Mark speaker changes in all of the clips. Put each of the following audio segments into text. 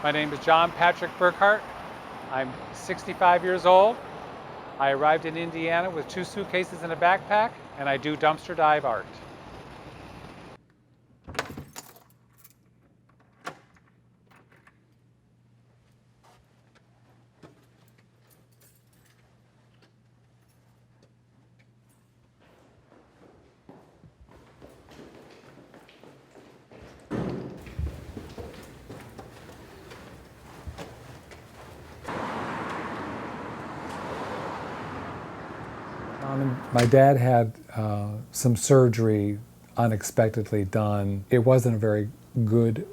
Speaker 1: My name is John Patrick Burkhart. I'm 65 years old. I arrived in Indiana with 2 suitcases and a backpack, and I do dumpster dive art. My dad had some surgery unexpectedly done. It wasn't a very good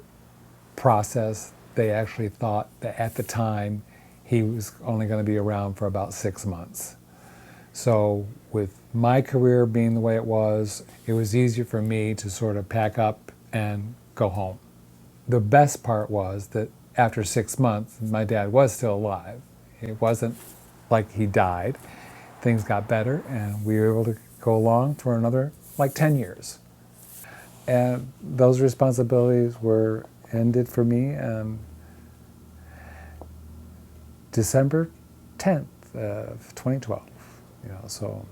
Speaker 1: process. They actually thought that at the time he was only going to be around for about 6 months. So with my career being the way it was easier for me to sort of pack up and go home. The best part was that after 6 months, my dad was still alive. It wasn't like he died. Things got better, and we were able to go along for another like 10 years. And those responsibilities were ended for me December 10th of 2012. So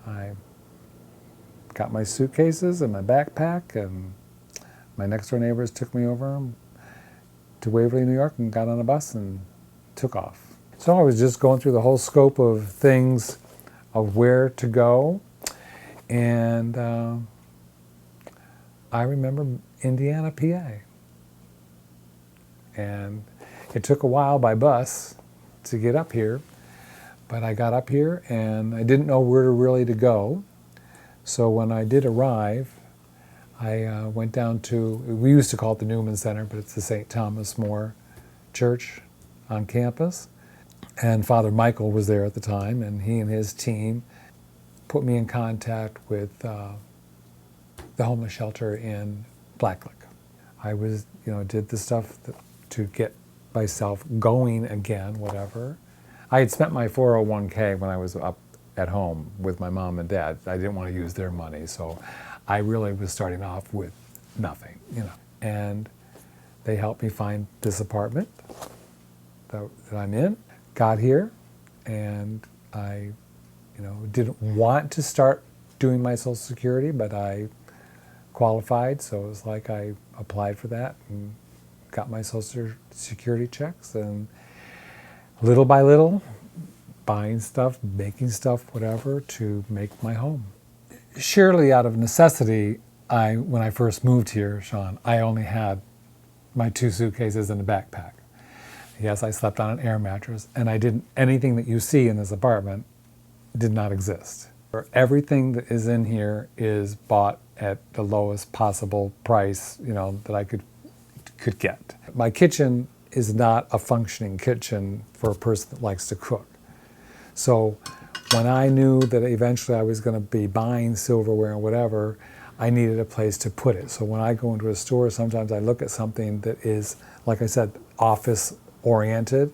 Speaker 1: I got my suitcases and my backpack, and my next door neighbors took me over to Waverly, New York, and got on a bus and took off. So I was just going through the whole scope of things of where to go, and I remember Indiana, PA. And it took a while by bus to get up here, but I got up here and I didn't know where really to go. So when I did arrive, I went down to, we used to call it the Newman Center, but it's the St. Thomas More Church on campus. And Father Michael was there at the time, and he and his team put me in contact with the homeless shelter in Blacklick. I was, did the stuff to get myself going again, whatever. I had spent my 401k when I was up at home with my mom and dad. I didn't want to use their money, so I really was starting off with nothing, And they helped me find this apartment that I'm in. Got here, and I, didn't want to start doing my Social Security, but I qualified, so it was like I applied for that and got my Social Security checks, and little by little, buying stuff, making stuff, whatever, to make my home. Surely out of necessity, when I first moved here, Sean, I only had my 2 suitcases and a backpack. Yes, I slept on an air mattress, and anything that you see in this apartment did not exist. Everything that is in here is bought at the lowest possible price, that I could get. My kitchen is not a functioning kitchen for a person that likes to cook. So when I knew that eventually I was going to be buying silverware and whatever, I needed a place to put it. So when I go into a store, sometimes I look at something that is, like I said, office oriented,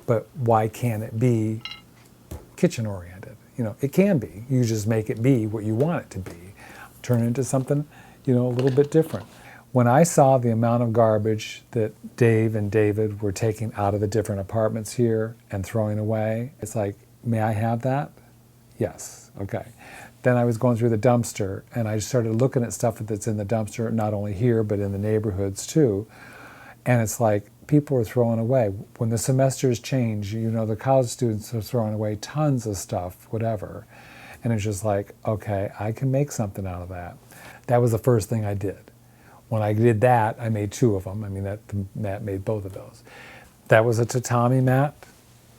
Speaker 1: but why can't it be kitchen oriented? It can be. You just make it be what you want it to be. Turn it into something, a little bit different. When I saw the amount of garbage that Dave and David were taking out of the different apartments here and throwing away, it's like, may I have that? Yes, okay. Then I was going through the dumpster, and I started looking at stuff that's in the dumpster, not only here, but in the neighborhoods too. And it's like, people are throwing away. When the semesters change, the college students are throwing away tons of stuff, whatever. And it's just like, okay, I can make something out of that. That was the first thing I did. When I did that, I made 2 of them. The mat made both of those. That was a tatami mat.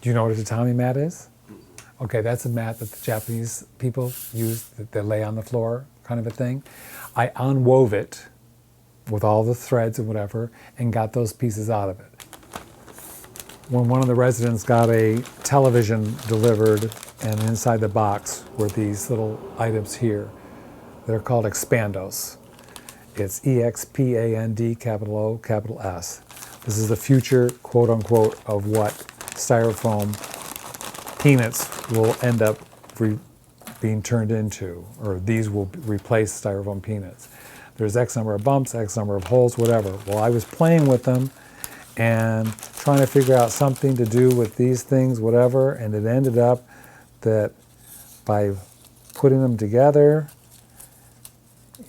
Speaker 1: Do you know what a tatami mat is? Okay, that's a mat that the Japanese people use, that they lay on the floor, kind of a thing. I unwove it with all the threads and whatever, and got those pieces out of it. When one of the residents got a television delivered, and inside the box were these little items here. They're called expandos. It's E-X-P-A-N-D, capital O, capital S. This is the future, quote unquote, of what styrofoam peanuts will end up being turned into, or these will replace styrofoam peanuts. There's X number of bumps, X number of holes, whatever. Well, I was playing with them, and trying to figure out something to do with these things, whatever, and it ended up that by putting them together,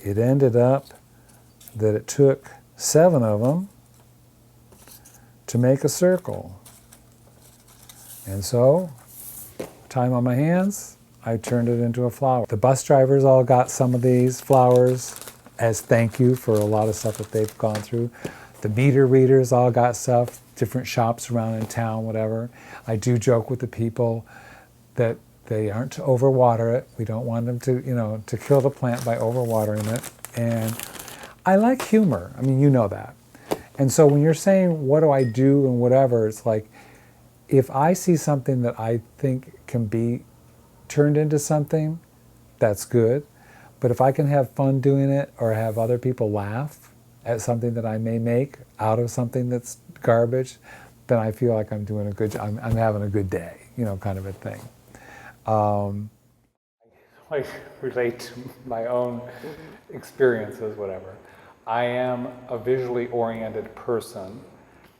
Speaker 1: it ended up that it took 7 of them to make a circle. And so, time on my hands, I turned it into a flower. The bus drivers all got some of these flowers as thank you for a lot of stuff that they've gone through. The meter readers all got stuff, different shops around in town, whatever. I do joke with the people that they aren't to overwater it. We don't want them to, to kill the plant by overwatering it. And I like humor. I mean, you know that. And so when you're saying, what do I do and whatever, it's like, if I see something that I think can be turned into something, that's good. But if I can have fun doing it or have other people laugh at something that I may make out of something that's garbage, then I feel like I'm doing a good job. I'm having a good day, kind of a thing. I relate to my own experiences, whatever. I am a visually oriented person.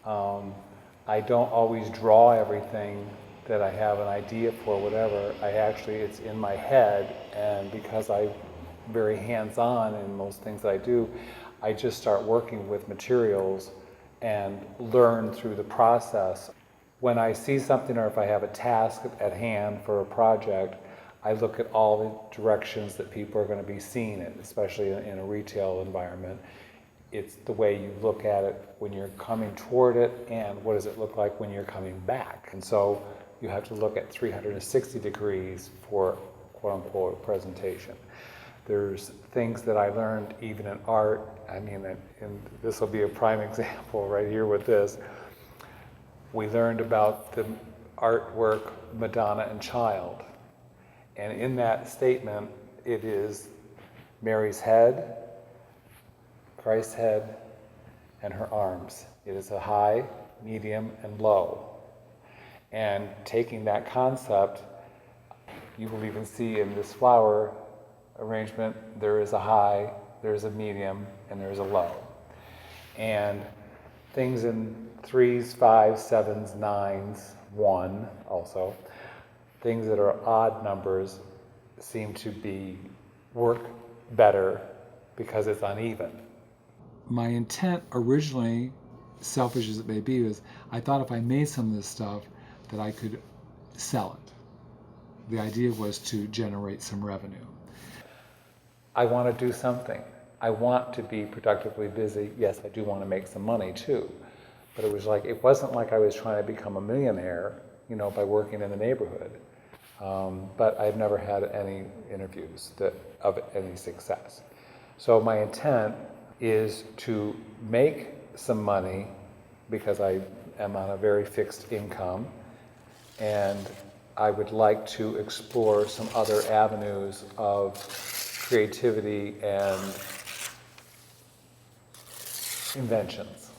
Speaker 1: I don't always draw everything that I have an idea for, whatever. It's in my head, and because I'm very hands-on in most things that I do, I just start working with materials and learn through the process. When I see something or if I have a task at hand for a project, I look at all the directions that people are going to be seeing it, especially in a retail environment. It's the way you look at it when you're coming toward it, and what does it look like when you're coming back. And so you have to look at 360 degrees for quote-unquote presentation. There's things that I learned even in art. I mean, and this will be a prime example right here with this. We learned about the artwork Madonna and Child. And in that statement, it is Mary's head, Christ's head, and her arms. It is a high, medium, and low. And taking that concept, you will even see in this flower arrangement, there is a high, there's a medium, and there's a low. And things in 3s, 5s, 7s, 9s, 1 also, things that are odd numbers seem to work better because it's uneven. My intent originally, selfish as it may be, was I thought if I made some of this stuff that I could sell it. The idea was to generate some revenue. I want to do something. I want to be productively busy. Yes, I do want to make some money too. But it wasn't like I was trying to become a millionaire, by working in the neighborhood. But I've never had any interviews of any success. So my intent is to make some money because I am on a very fixed income, and I would like to explore some other avenues of creativity and inventions.